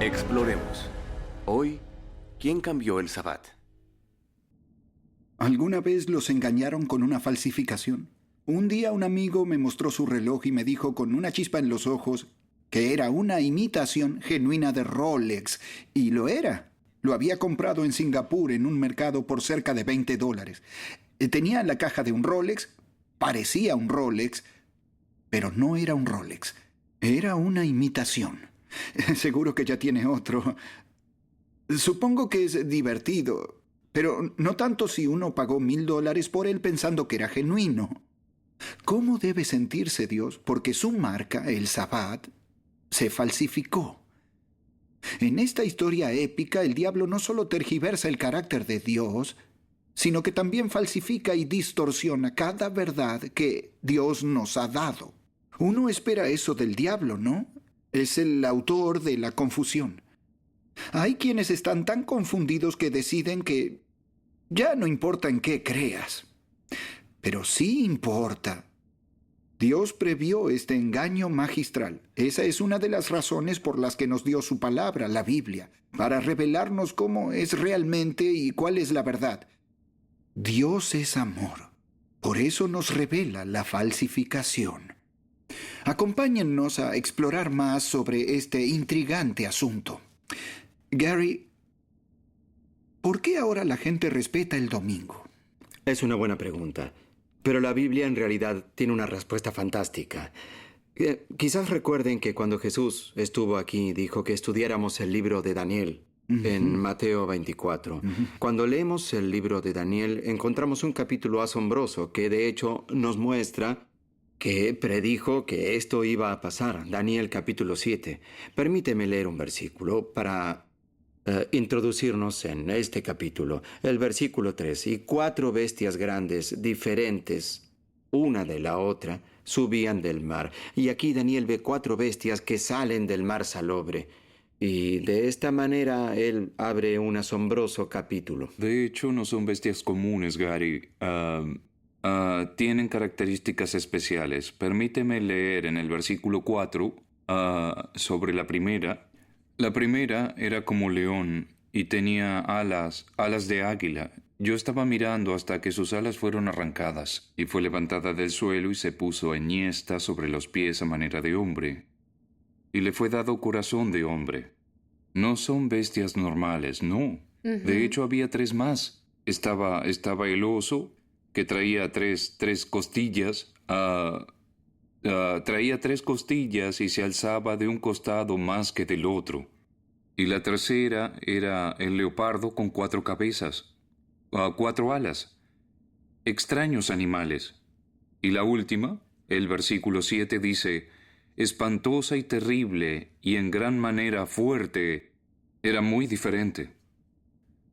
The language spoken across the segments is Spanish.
Exploremos. Hoy, ¿quién cambió el Sabbat? ¿Alguna vez los engañaron con una falsificación? Un día un amigo me mostró su reloj y me dijo con una chispa en los ojos que era una imitación genuina de Rolex. Y lo era. Lo había comprado en Singapur en un mercado por cerca de $20. Tenía la caja de un Rolex, parecía un Rolex, pero no era un Rolex. Era una imitación. Seguro que ya tiene otro. Supongo que es divertido, pero no tanto si uno pagó $1,000 por él pensando que era genuino. ¿Cómo debe sentirse Dios? Porque su marca, el Sabbat, se falsificó. En esta historia épica, el diablo no solo tergiversa el carácter de Dios, sino que también falsifica y distorsiona cada verdad que Dios nos ha dado. Uno espera eso del diablo, ¿no? Es el autor de la confusión. Hay quienes están tan confundidos que deciden que ya no importa en qué creas. Pero sí importa. Dios previó este engaño magistral. Esa es una de las razones por las que nos dio su palabra, la Biblia, para revelarnos cómo es realmente y cuál es la verdad. Dios es amor. Por eso nos revela la falsificación. Acompáñennos a explorar más sobre este intrigante asunto. Gary, ¿por qué ahora la gente respeta el domingo? Es una buena pregunta, pero la Biblia en realidad tiene una respuesta fantástica. Quizás recuerden que cuando Jesús estuvo aquí dijo que estudiáramos el libro de Daniel en Mateo 24. Cuando leemos el libro de Daniel encontramos un capítulo asombroso que de hecho nos muestra que predijo que esto iba a pasar. Daniel capítulo 7. Permíteme leer un versículo para introducirnos en este capítulo. El versículo 3. Y 4 bestias grandes, diferentes una de la otra, subían del mar. Y aquí Daniel ve 4 bestias que salen del mar salobre. Y de esta manera él abre un asombroso capítulo. De hecho, no son bestias comunes, Gary. Tienen características especiales. Permíteme leer en el versículo 4 sobre la primera. La primera era como león y tenía alas de águila. Yo estaba mirando hasta que sus alas fueron arrancadas, y fue levantada del suelo y se puso enhiesta sobre los pies a manera de hombre. Y le fue dado corazón de hombre. No son bestias normales, no. De hecho, había 3 más. Estaba el oso, que traía tres costillas, traía 3 costillas y se alzaba de un costado más que del otro. Y la tercera era el leopardo con 4 cabezas, 4 alas. Extraños animales. Y la última, el versículo 7 dice, espantosa y terrible y en gran manera fuerte, era muy diferente.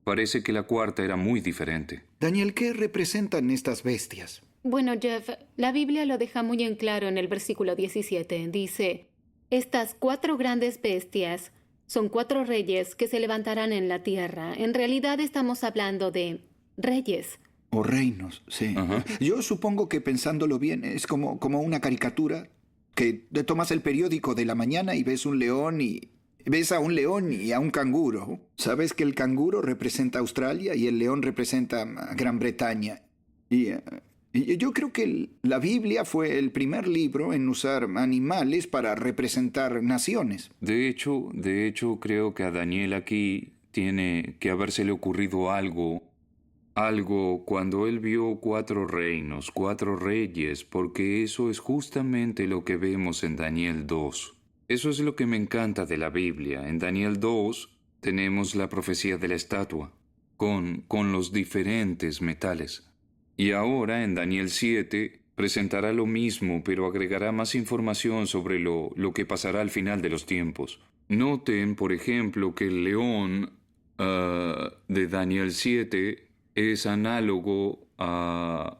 Parece que la cuarta era muy diferente. Daniel, ¿qué representan estas bestias? Bueno, Jeff, la Biblia lo deja muy en claro en el versículo 17. Dice, estas 4 grandes bestias son 4 reyes que se levantarán en la tierra. En realidad estamos hablando de reyes. O reinos, sí. Ajá. Yo supongo que pensándolo bien es como una caricatura que te tomas el periódico de la mañana y ves un león y ves a un león y a un canguro. Sabes que el canguro representa a Australia y el león representa a Gran Bretaña. Y yo creo que la Biblia fue el primer libro en usar animales para representar naciones. De hecho, creo que a Daniel aquí tiene que habérsele ocurrido algo cuando él vio 4 reinos, 4 reyes, porque eso es justamente lo que vemos en Daniel 2. Eso es lo que me encanta de la Biblia. En Daniel 2 tenemos la profecía de la estatua, con los diferentes metales. Y ahora en Daniel 7 presentará lo mismo, pero agregará más información sobre lo que pasará al final de los tiempos. Noten, por ejemplo, que el león de Daniel 7 es análogo a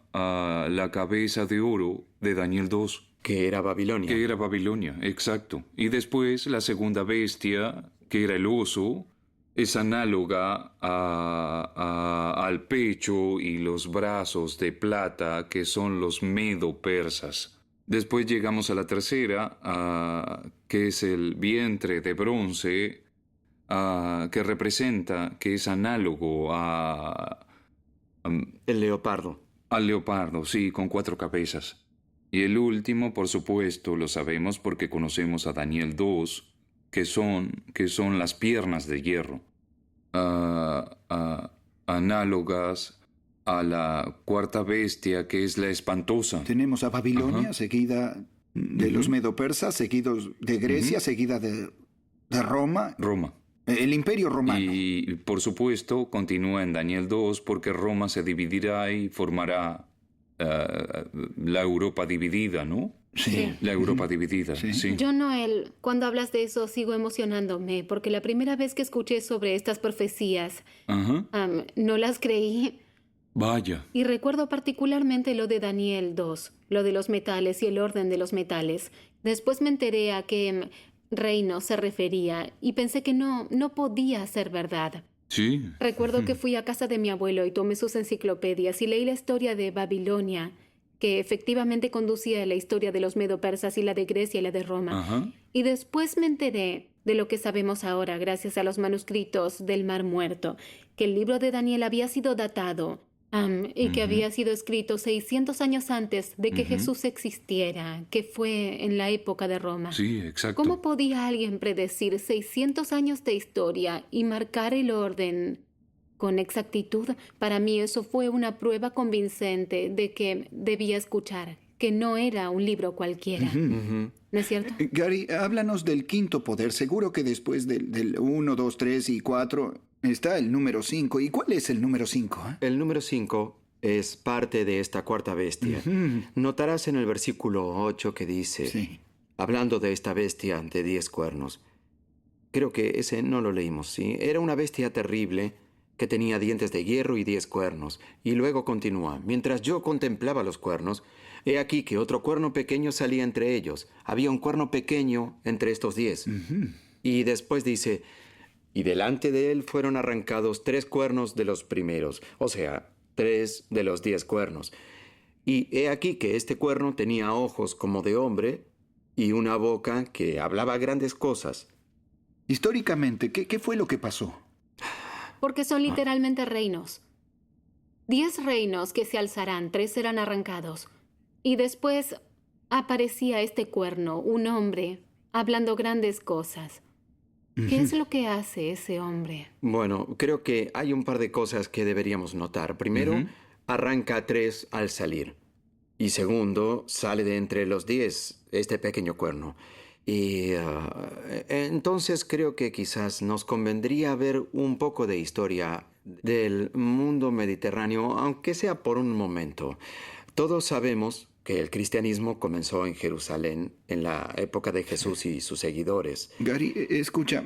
la cabeza de oro de Daniel 2. Que era Babilonia. Que era Babilonia, exacto. Y después la segunda bestia, que era el oso, es análoga al pecho y los brazos de plata, que son los medo-persas. Después llegamos a la tercera, que es el vientre de bronce, que representa, que es análogo El leopardo. al leopardo, sí, con 4 cabezas. Y el último, por supuesto, lo sabemos porque conocemos a Daniel 2, que son las piernas de hierro, análogas a la cuarta bestia, que es la espantosa. Tenemos a Babilonia, Ajá. seguida de los medopersas, seguidos de Grecia, seguida de Roma, Roma. el Imperio Romano. Y por supuesto continúa en Daniel 2 porque Roma se dividirá y formará la Europa dividida, ¿no? Sí. La Europa dividida, Sí. sí. Yo, Noel, cuando hablas de eso sigo emocionándome, porque la primera vez que escuché sobre estas profecías, Ajá. no las creí. Vaya. Y recuerdo particularmente lo de Daniel 2, lo de los metales y el orden de los metales. Después me enteré a qué reino se refería y pensé que no podía ser verdad. Sí. Recuerdo que fui a casa de mi abuelo y tomé sus enciclopedias y leí la historia de Babilonia, que efectivamente conducía a la historia de los medo-persas y la de Grecia y la de Roma. Ajá. Y después me enteré de lo que sabemos ahora gracias a los manuscritos del Mar Muerto, que el libro de Daniel había sido datado y que había sido escrito 600 años antes de que Jesús existiera, que fue en la época de Roma. Sí, exacto. ¿Cómo podía alguien predecir 600 años de historia y marcar el orden con exactitud? Para mí eso fue una prueba convincente de que debía escuchar, que no era un libro cualquiera. ¿No es cierto? Gary, háblanos del quinto poder. Seguro que después del 1, 2, 3 y 4 está el número 5. ¿Y cuál es el número 5? El número 5 es parte de esta cuarta bestia. Notarás en el versículo 8 que dice, Sí. hablando de esta bestia de 10 cuernos. Creo que ese no lo leímos, ¿sí? Era una bestia terrible que tenía dientes de hierro y 10 cuernos. Y luego continúa, mientras yo contemplaba los cuernos, he aquí que otro cuerno pequeño salía entre ellos. Había un cuerno pequeño entre estos 10. Y después dice, y delante de él fueron arrancados 3 cuernos de los primeros, o sea, 3 de los 10 cuernos. Y he aquí que este cuerno tenía ojos como de hombre y una boca que hablaba grandes cosas. Históricamente, ¿qué fue lo que pasó? Porque son literalmente reinos. 10 reinos que se alzarán, 3 serán arrancados. Y después aparecía este cuerno, un hombre, hablando grandes cosas. ¿Qué es lo que hace ese hombre? Bueno, creo que hay un par de cosas que deberíamos notar. Primero, arranca 3 al salir. Y segundo, sale de entre los 10 este pequeño cuerno. Y entonces creo que quizás nos convendría ver un poco de historia del mundo mediterráneo, aunque sea por un momento. Todos sabemos que el cristianismo comenzó en Jerusalén en la época de Jesús y sus seguidores. Gary, escucha,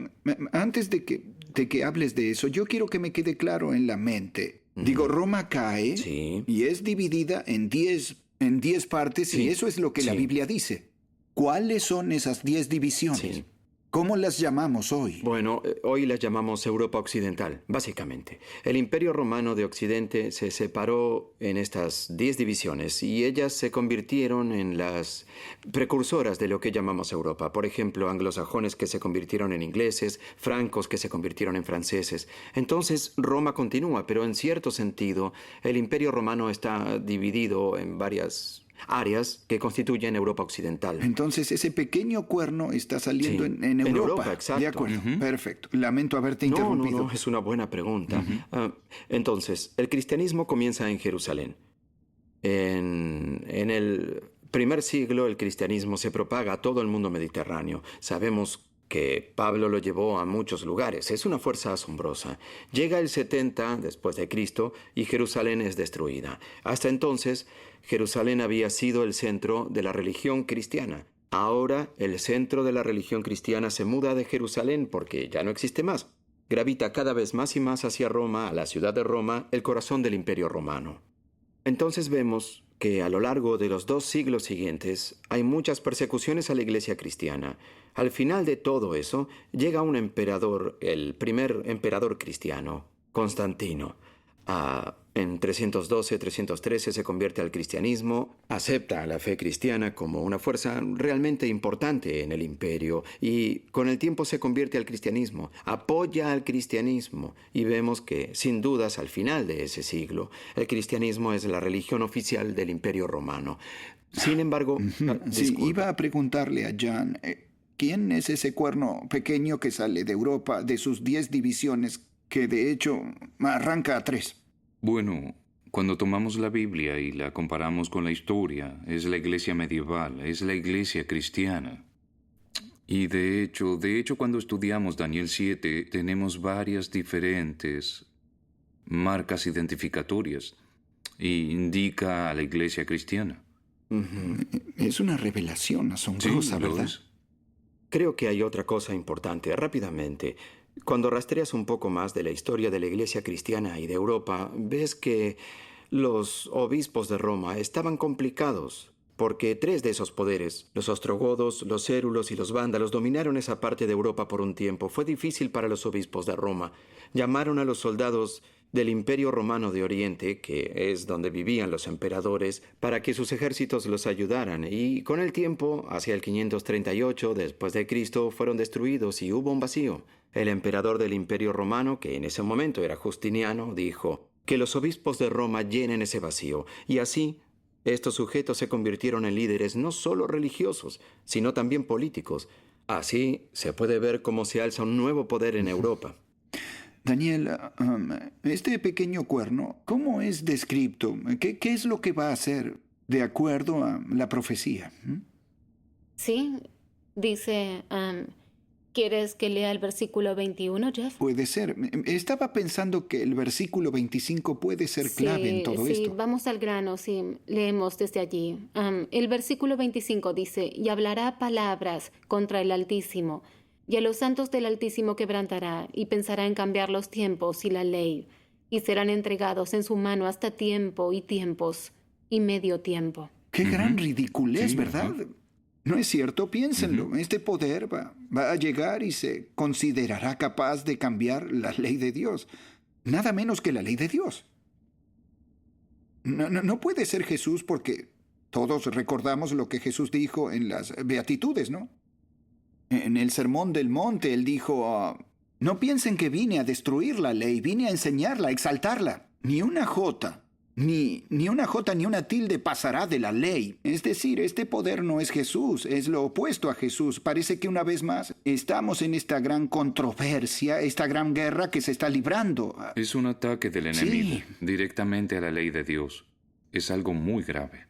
antes de que hables de eso, yo quiero que me quede claro en la mente. Digo, Roma cae Sí. y es dividida en 10 partes y Sí. eso es lo que la Sí. Biblia dice. ¿Cuáles son esas 10 divisiones? Sí. ¿Cómo las llamamos hoy? Bueno, hoy las llamamos Europa Occidental, básicamente. El Imperio Romano de Occidente se separó en estas 10 divisiones y ellas se convirtieron en las precursoras de lo que llamamos Europa. Por ejemplo, anglosajones que se convirtieron en ingleses, francos que se convirtieron en franceses. Entonces, Roma continúa, pero en cierto sentido, el Imperio Romano está dividido en varias áreas que constituyen Europa Occidental. Entonces, ese pequeño cuerno está saliendo Sí. en En Europa. Europa, exacto. De acuerdo, perfecto. Lamento haberte interrumpido. No, es una buena pregunta. Entonces, el cristianismo comienza en Jerusalén. En el primer siglo, el cristianismo se propaga a todo el mundo mediterráneo. Sabemos que Pablo lo llevó a muchos lugares. Es una fuerza asombrosa. Llega el 70 después de Cristo y Jerusalén es destruida. Hasta entonces, Jerusalén había sido el centro de la religión cristiana. Ahora, el centro de la religión cristiana se muda de Jerusalén porque ya no existe más. Gravita cada vez más y más hacia Roma, a la ciudad de Roma, el corazón del Imperio Romano. Entonces vemos que a lo largo de los 2 siglos siguientes hay muchas persecuciones a la iglesia cristiana. Al final de todo eso, llega un emperador, el primer emperador cristiano, Constantino. En 312, 313 se convierte al cristianismo, acepta a la fe cristiana como una fuerza realmente importante en el imperio y con el tiempo se convierte al cristianismo, apoya al cristianismo y vemos que, sin dudas, al final de ese siglo, el cristianismo es la religión oficial del imperio romano. Sin embargo, Sí, disculpe. iba a preguntarle a Jan, ¿quién es ese cuerno pequeño que sale de Europa de sus 10 divisiones, que de hecho arranca a 3? Bueno, cuando tomamos la Biblia y la comparamos con la historia, es la iglesia medieval, es la iglesia cristiana. Y de hecho, cuando estudiamos Daniel 7, tenemos varias diferentes marcas identificatorias y indica a la iglesia cristiana. Es una revelación asombrosa, lo ¿verdad? es. Creo que hay otra cosa importante, rápidamente. Cuando rastreas un poco más de la historia de la Iglesia cristiana y de Europa, ves que los obispos de Roma estaban complicados, porque 3 de esos poderes, los ostrogodos, los érulos y los vándalos, dominaron esa parte de Europa por un tiempo. Fue difícil para los obispos de Roma. Llamaron a los soldados del Imperio Romano de Oriente, que es donde vivían los emperadores, para que sus ejércitos los ayudaran, y con el tiempo, hacia el 538 después de Cristo, fueron destruidos y hubo un vacío. El emperador del Imperio Romano, que en ese momento era Justiniano, dijo que los obispos de Roma llenen ese vacío, y así estos sujetos se convirtieron en líderes no solo religiosos, sino también políticos. Así se puede ver cómo se alza un nuevo poder en Europa. Daniel, este pequeño cuerno, ¿cómo es descrito? ¿Qué es lo que va a hacer de acuerdo a la profecía? Sí, dice, ¿quieres que lea el versículo 21, Jeff? Puede ser. Estaba pensando que el versículo 25 puede ser clave en todo sí, esto. vamos al grano, sí, leemos desde allí. El versículo 25 dice, y hablará palabras contra el Altísimo, y a los santos del Altísimo quebrantará, y pensará en cambiar los tiempos y la ley, y serán entregados en su mano hasta tiempo y tiempos, y medio tiempo. Qué gran ridiculez, Sí, ¿verdad? ¿No es cierto? Piénsenlo. Este poder va a llegar y se considerará capaz de cambiar la ley de Dios. Nada menos que la ley de Dios. No puede ser Jesús porque todos recordamos lo que Jesús dijo en las Beatitudes, ¿no? En el Sermón del Monte, él dijo, no piensen que vine a destruir la ley, vine a enseñarla, a exaltarla. Ni una jota, ni una tilde pasará de la ley. Es decir, este poder no es Jesús, es lo opuesto a Jesús. Parece que una vez más estamos en esta gran controversia, esta gran guerra que se está librando. Es un ataque del Sí. enemigo directamente a la ley de Dios. Es algo muy grave.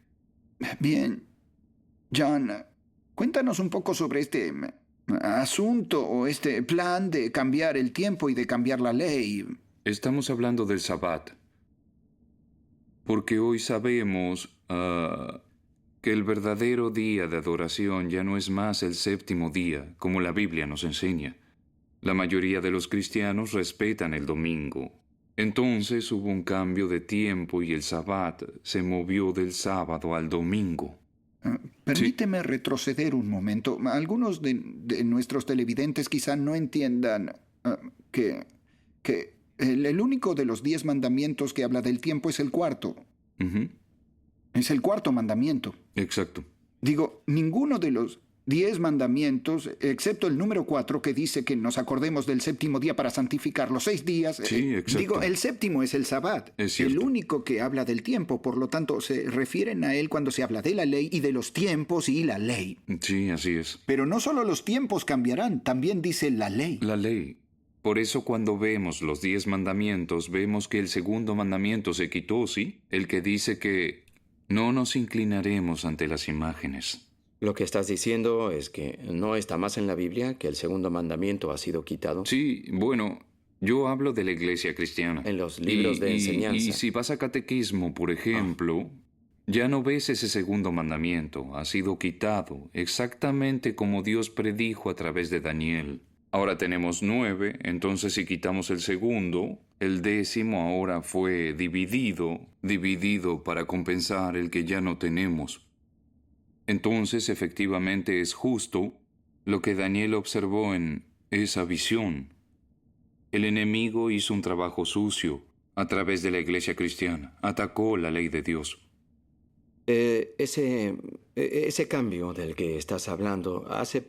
Bien, John, cuéntanos un poco sobre este asunto o este plan de cambiar el tiempo y de cambiar la ley. Estamos hablando del Sabbat. Porque hoy sabemos que el verdadero día de adoración ya no es más el séptimo día, como la Biblia nos enseña. La mayoría de los cristianos respetan el domingo. Entonces hubo un cambio de tiempo y el Sabbat se movió del sábado al domingo. Permíteme retroceder un momento. Algunos de nuestros televidentes quizá no entiendan que el único de los 10 mandamientos que habla del tiempo es el cuarto. Ujú. Es el cuarto mandamiento. Exacto. Digo, ninguno de los 10 mandamientos, excepto el número 4 que dice que nos acordemos del séptimo día para santificar los 6 días. Sí, exacto. Digo, el séptimo es el Sabbat. Es cierto. El único que habla del tiempo, por lo tanto, se refieren a él cuando se habla de la ley y de los tiempos y la ley. Sí, así es. Pero no solo los tiempos cambiarán, también dice la ley. La ley. Por eso cuando vemos los 10 mandamientos, vemos que el segundo mandamiento se quitó, ¿sí? El que dice que no nos inclinaremos ante las imágenes. Lo que estás diciendo es que no está más en la Biblia, que el segundo mandamiento ha sido quitado. Sí, bueno, yo hablo de la iglesia cristiana. En los libros de enseñanza. Y si vas a catequismo, por ejemplo, ya no ves ese segundo mandamiento. Ha sido quitado, exactamente como Dios predijo a través de Daniel. Ahora tenemos 9, entonces si quitamos el segundo, el 10º ahora fue dividido para compensar el que ya no tenemos. Entonces, efectivamente, es justo lo que Daniel observó en esa visión. El enemigo hizo un trabajo sucio, a través de la iglesia cristiana. Atacó la ley de Dios. Ese cambio del que estás hablando, hace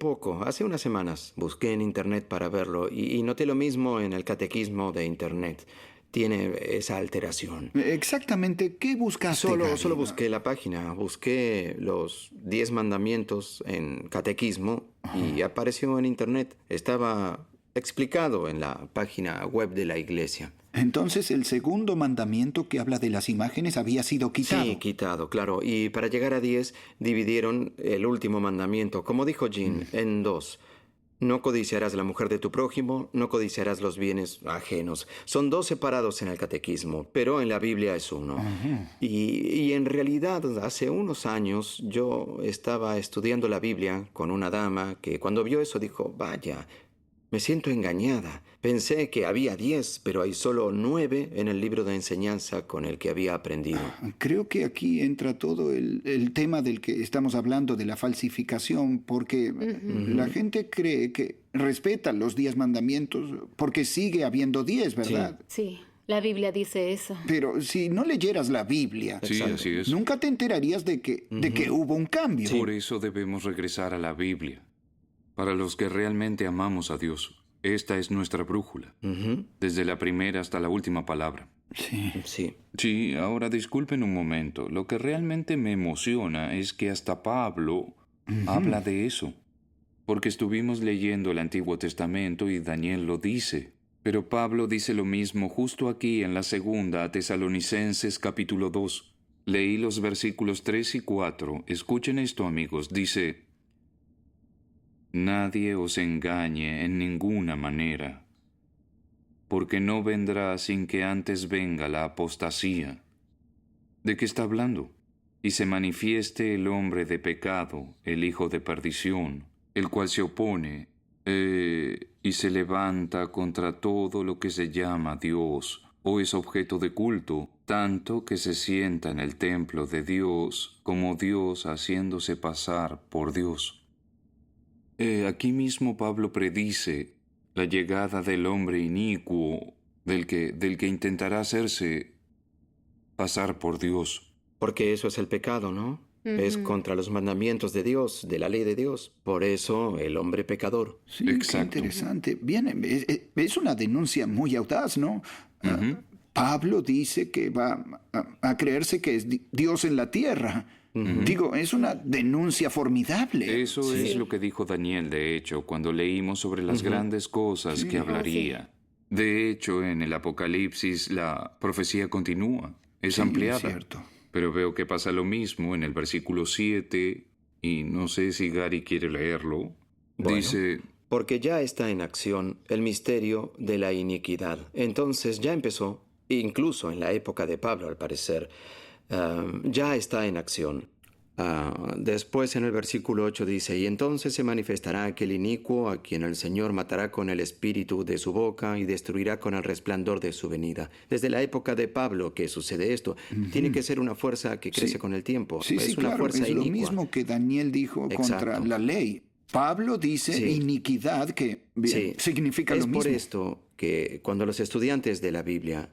unas semanas, busqué en Internet para verlo y noté lo mismo en el catequismo de Internet. Tiene esa alteración. Exactamente, ¿qué buscaste, Gary? Solo busqué la página, busqué los 10 mandamientos en catequismo y apareció en Internet. Estaba explicado en la página web de la iglesia. Entonces el segundo mandamiento que habla de las imágenes había sido quitado. Sí, quitado, claro. Y para llegar a 10, dividieron el último mandamiento, como dijo Jean, en 2. No codiciarás la mujer de tu prójimo, no codiciarás los bienes ajenos. Son 2 separados en el catequismo, pero en la Biblia es uno. Y en realidad, hace unos años, yo estaba estudiando la Biblia con una dama que cuando vio eso dijo, vaya, me siento engañada. Pensé que había 10, pero hay solo 9 en el libro de enseñanza con el que había aprendido. Creo que aquí entra todo el tema del que estamos hablando, de la falsificación, porque la gente cree que respeta los 10 mandamientos porque sigue habiendo 10, ¿verdad? Sí, la Biblia dice eso. Pero si no leyeras la Biblia, Sí, así es. nunca te enterarías de que hubo un cambio. Por eso debemos regresar a la Biblia. Para los que realmente amamos a Dios, esta es nuestra brújula, desde la primera hasta la última palabra. Sí. Sí, ahora disculpen un momento. Lo que realmente me emociona es que hasta Pablo habla de eso. Porque estuvimos leyendo el Antiguo Testamento y Daniel lo dice. Pero Pablo dice lo mismo justo aquí en la segunda a Tesalonicenses capítulo 2. Leí los versículos 3 y 4. Escuchen esto, amigos. Dice: nadie os engañe en ninguna manera, porque no vendrá sin que antes venga la apostasía. ¿De qué está hablando? Y se manifieste el hombre de pecado, el hijo de perdición, el cual se opone y se levanta contra todo lo que se llama Dios o es objeto de culto, tanto que se sienta en el templo de Dios como Dios haciéndose pasar por Dios. Aquí mismo Pablo predice la llegada del hombre inicuo, del que intentará hacerse pasar por Dios. Porque eso es el pecado, ¿no? Es contra los mandamientos de Dios, de la ley de Dios. Por eso el hombre pecador. Sí, qué Exacto. interesante. Bien, es una denuncia muy audaz, ¿no? Pablo dice que va a creerse que es Dios en la tierra. Digo, es una denuncia formidable. Eso es lo que dijo Daniel, de hecho, cuando leímos sobre las grandes cosas que hablaría. De hecho, en el Apocalipsis la profecía continúa, es ampliada. Cierto. Pero veo que pasa lo mismo en el versículo 7, y no sé si Gary quiere leerlo. Bueno. Dice: Porque ya está en acción el misterio de la iniquidad. Entonces ya empezó, incluso en la época de Pablo, al parecer, ya está en acción. Después en el versículo 8 dice: y entonces se manifestará aquel inicuo a quien el Señor matará con el espíritu de su boca y destruirá con el resplandor de su venida. Desde la época de Pablo que sucede esto. Tiene que ser una fuerza que crece con el tiempo. Sí, es una claro, fuerza es lo inicua. mismo que Daniel dijo contra Exacto. la ley. Pablo dice iniquidad, que significa lo mismo. Es por esto que cuando los estudiantes de la Biblia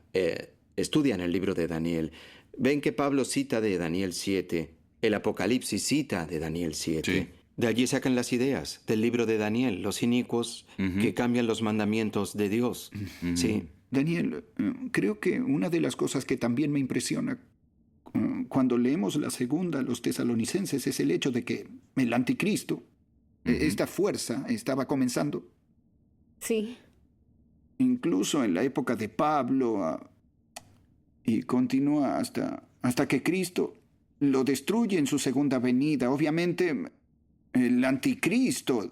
estudian el libro de Daniel, ven que Pablo cita de Daniel 7, el Apocalipsis cita de Daniel 7. Sí. De allí sacan las ideas del libro de Daniel, los inicuos que cambian los mandamientos de Dios. Sí. Daniel, creo que una de las cosas que también me impresiona cuando leemos la segunda, los tesalonicenses, es el hecho de que el anticristo, esta fuerza, estaba comenzando. Sí. Incluso en la época de Pablo, y continúa hasta que Cristo lo destruye en su segunda venida. Obviamente, el anticristo,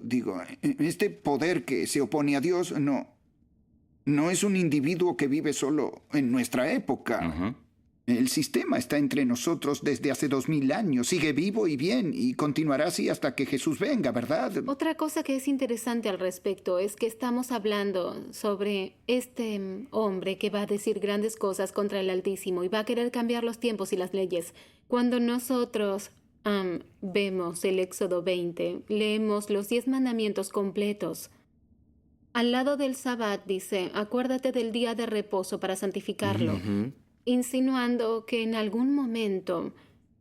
este poder que se opone a Dios, no es un individuo que vive solo en nuestra época. El sistema está entre nosotros desde hace 2000 años, sigue vivo y bien, y continuará así hasta que Jesús venga, ¿verdad? Otra cosa que es interesante al respecto es que estamos hablando sobre este hombre que va a decir grandes cosas contra el Altísimo y va a querer cambiar los tiempos y las leyes. Cuando nosotros vemos el Éxodo 20, leemos los 10 mandamientos completos. Al lado del Sabbat dice, acuérdate del día de reposo para santificarlo, insinuando que en algún momento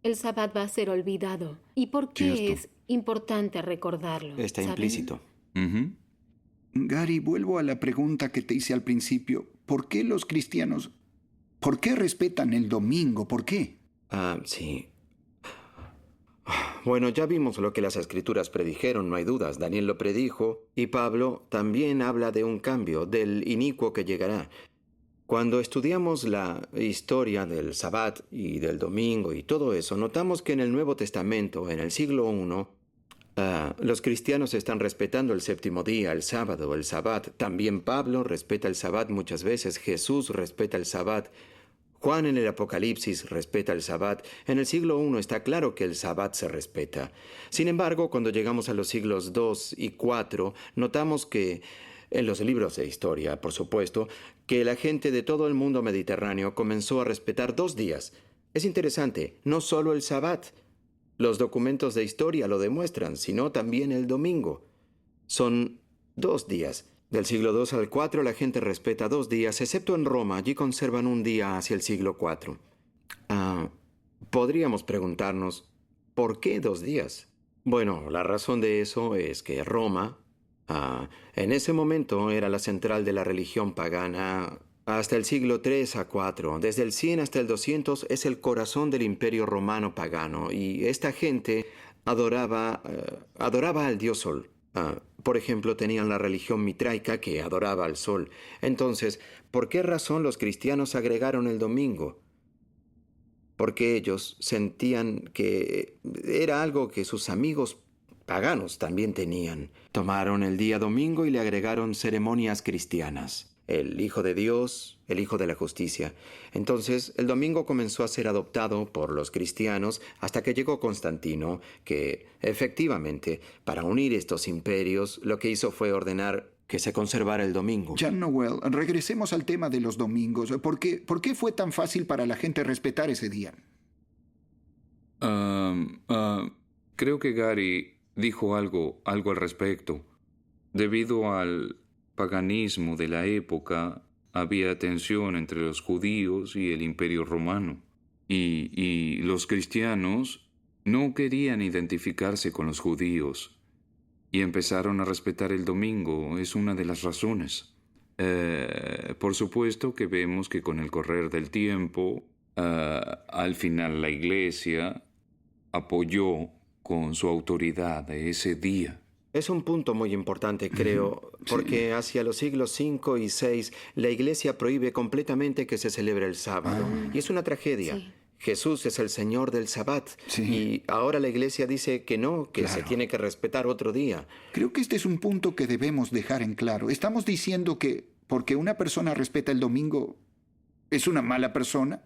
el Sabbat va a ser olvidado. ¿Y por qué Cierto. es importante recordarlo? Está ¿saben? implícito. Ujú. Gary, vuelvo a la pregunta que te hice al principio. ¿Por qué los cristianos, por qué respetan el domingo? ¿Por qué? Sí. Bueno, ya vimos lo que las escrituras predijeron, no hay dudas. Daniel lo predijo y Pablo también habla de un cambio, del inicuo que llegará. Cuando estudiamos la historia del Sabbat y del domingo y todo eso, notamos que en el Nuevo Testamento, en el siglo I, los cristianos están respetando el séptimo día, el sábado, el Sabbat. También Pablo respeta el Sabbat muchas veces, Jesús respeta el Sabbat. Juan en el Apocalipsis respeta el Sabbat. En el siglo I está claro que el Sabbat se respeta. Sin embargo, cuando llegamos a los siglos II y IV, notamos que, en los libros de historia, por supuesto, que la gente de todo el mundo mediterráneo comenzó a respetar 2 días. Es interesante, no solo el Sabbat. Los documentos de historia lo demuestran, sino también el domingo. Son 2 días. Del siglo II al IV la gente respeta 2 días, excepto en Roma. Allí conservan un día hacia el siglo IV. Podríamos preguntarnos, ¿por qué 2 días? Bueno, la razón de eso es que Roma, en ese momento, era la central de la religión pagana. Hasta el siglo III a IV, desde el 100 hasta el 200, es el corazón del imperio romano pagano. Y esta gente adoraba al dios Sol. Por ejemplo, tenían la religión mitraica que adoraba al sol. Entonces, ¿por qué razón los cristianos agregaron el domingo? Porque ellos sentían que era algo que sus amigos paganos también tenían. Tomaron el día domingo y le agregaron ceremonias cristianas. El Hijo de Dios, el Hijo de la Justicia. Entonces, el domingo comenzó a ser adoptado por los cristianos hasta que llegó Constantino, que, efectivamente, para unir estos imperios, lo que hizo fue ordenar que se conservara el domingo. Jan Noel, regresemos al tema de los domingos. ¿Por qué fue tan fácil para la gente respetar ese día? Creo que Gary dijo algo al respecto. Debido al paganismo de la época, había tensión entre los judíos y el imperio romano. Y los cristianos no querían identificarse con los judíos. Y empezaron a respetar el domingo. Es una de las razones. Por supuesto que vemos que con el correr del tiempo, al final la Iglesia apoyó con su autoridad ese día. Es un punto muy importante, creo, porque hacia los siglos V y VI la Iglesia prohíbe completamente que se celebre el sábado. Y es una tragedia. Sí. Jesús es el Señor del Sabbat. Sí. Y ahora la Iglesia dice que no, que se Claro. tiene que respetar otro día. Creo que este es un punto que debemos dejar en claro. Estamos diciendo que porque una persona respeta el domingo, ¿es una mala persona?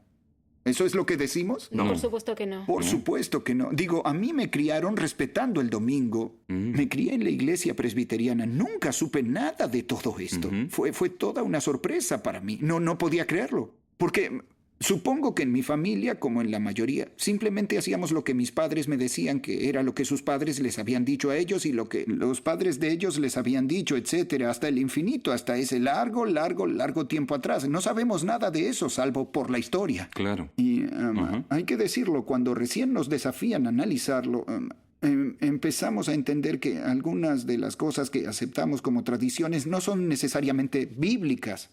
¿Eso es lo que decimos? No. Por supuesto que no. Por supuesto que no. Digo, a mí me criaron respetando el domingo. Me crié en la iglesia presbiteriana. Nunca supe nada de todo esto. Fue toda una sorpresa para mí. No podía creerlo. Porque supongo que en mi familia, como en la mayoría, simplemente hacíamos lo que mis padres me decían que era lo que sus padres les habían dicho a ellos y lo que los padres de ellos les habían dicho, etcétera, hasta el infinito, hasta ese largo tiempo atrás. No sabemos nada de eso, salvo por la historia. Claro. Y hay que decirlo, cuando recién nos desafían a analizarlo, empezamos a entender que algunas de las cosas que aceptamos como tradiciones no son necesariamente bíblicas.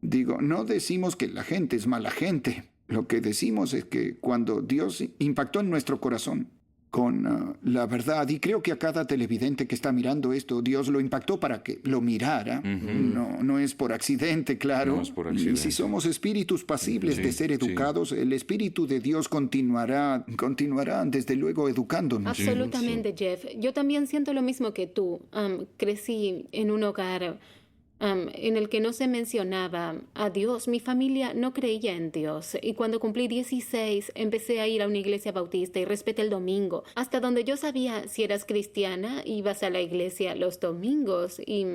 Digo, no decimos que la gente es mala gente. Lo que decimos es que cuando Dios impactó en nuestro corazón con la verdad, y creo que a cada televidente que está mirando esto, Dios lo impactó para que lo mirara. No es por accidente, claro. No es por Y accidente. si somos espíritus pasibles Sí, de ser educados, el Espíritu de Dios continuará desde luego educándonos. Absolutamente, Jeff. Yo también siento lo mismo que tú. Crecí en un hogar en el que no se mencionaba a Dios. Mi familia no creía en Dios. Y cuando cumplí 16, empecé a ir a una iglesia bautista y respeté el domingo. Hasta donde yo sabía, si eras cristiana, ibas a la iglesia los domingos y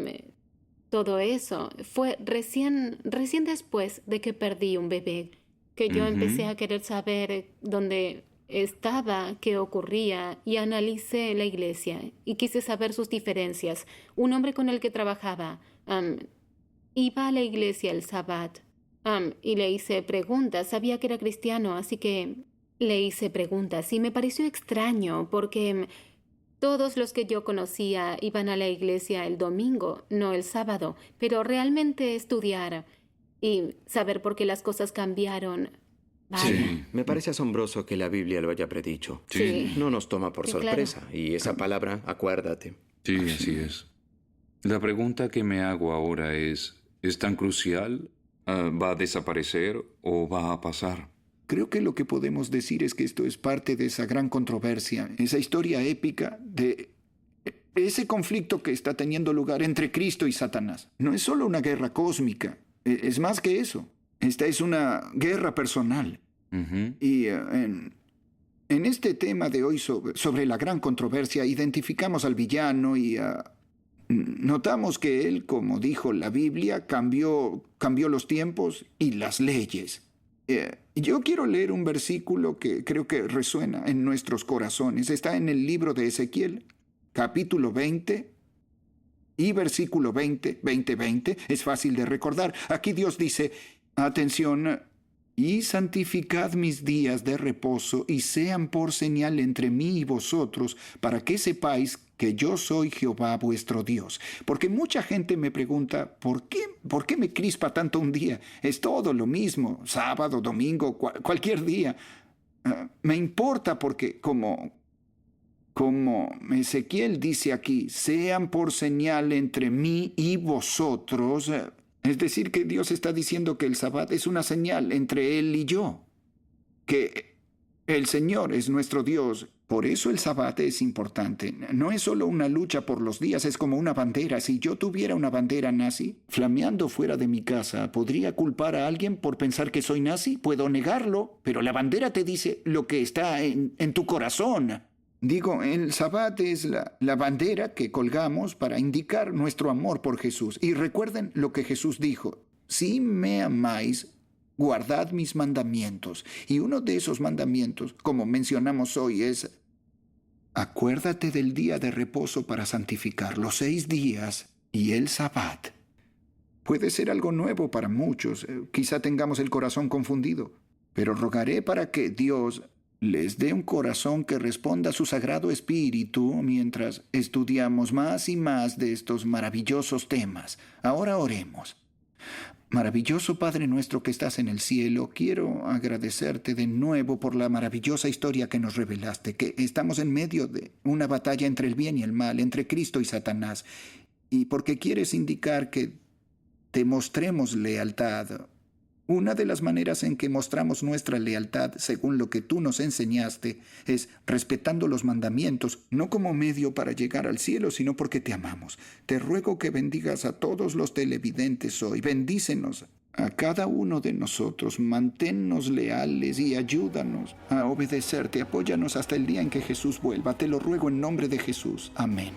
todo eso. Fue recién después de que perdí un bebé que yo empecé a querer saber dónde estaba, qué ocurría, y analicé la iglesia y quise saber sus diferencias. Un hombre con el que trabajaba iba a la iglesia el sábado y le hice preguntas. Sabía que era cristiano, así que le hice preguntas y me pareció extraño porque todos los que yo conocía iban a la iglesia el domingo, no el sábado, pero realmente estudiar y saber por qué las cosas cambiaron. Vaya. Sí. Me parece asombroso que la Biblia lo haya predicho. Sí. No nos toma por Sí, sorpresa. Y esa palabra, acuérdate. Sí, así es. La pregunta que me hago ahora ¿es tan crucial? ¿Va a desaparecer o va a pasar? Creo que lo que podemos decir es que esto es parte de esa gran controversia, esa historia épica de ese conflicto que está teniendo lugar entre Cristo y Satanás. No es solo una guerra cósmica, es más que eso. Esta es una guerra personal. Ujú. Y en este tema de hoy sobre la gran controversia, identificamos al villano y notamos que él, como dijo la Biblia, cambió los tiempos y las leyes. Yo quiero leer un versículo que creo que resuena en nuestros corazones. Está en el libro de Ezequiel, capítulo 20 y versículo 20. Es fácil de recordar. Aquí Dios dice, atención, y santificad mis días de reposo y sean por señal entre mí y vosotros, para que sepáis que yo soy Jehová vuestro Dios. Porque mucha gente me pregunta, ¿por qué me crispa tanto un día? Es todo lo mismo, sábado, domingo, cualquier día. Me importa porque como Ezequiel dice aquí, sean por señal entre mí y vosotros. Es decir, que Dios está diciendo que el Sabbat es una señal entre Él y yo, que el Señor es nuestro Dios. Por eso el Sabbat es importante. No es solo una lucha por los días, es como una bandera. Si yo tuviera una bandera nazi flameando fuera de mi casa, ¿podría culpar a alguien por pensar que soy nazi? Puedo negarlo, pero la bandera te dice lo que está en tu corazón. Digo, el Sabbat es la bandera que colgamos para indicar nuestro amor por Jesús. Y recuerden lo que Jesús dijo, si me amáis, guardad mis mandamientos. Y uno de esos mandamientos, como mencionamos hoy, es acuérdate del día de reposo para santificar los 6 días y el Sabbat. Puede ser algo nuevo para muchos, quizá tengamos el corazón confundido, pero rogaré para que Dios les dé un corazón que responda a su Sagrado Espíritu mientras estudiamos más y más de estos maravillosos temas. Ahora oremos. Maravilloso Padre nuestro que estás en el cielo, quiero agradecerte de nuevo por la maravillosa historia que nos revelaste, que estamos en medio de una batalla entre el bien y el mal, entre Cristo y Satanás, y porque quieres indicar que te mostremos lealtad. Una de las maneras en que mostramos nuestra lealtad, según lo que tú nos enseñaste, es respetando los mandamientos, no como medio para llegar al cielo, sino porque te amamos. Te ruego que bendigas a todos los televidentes hoy. Bendícenos a cada uno de nosotros. Manténnos leales y ayúdanos a obedecerte. Apóyanos hasta el día en que Jesús vuelva. Te lo ruego en nombre de Jesús. Amén.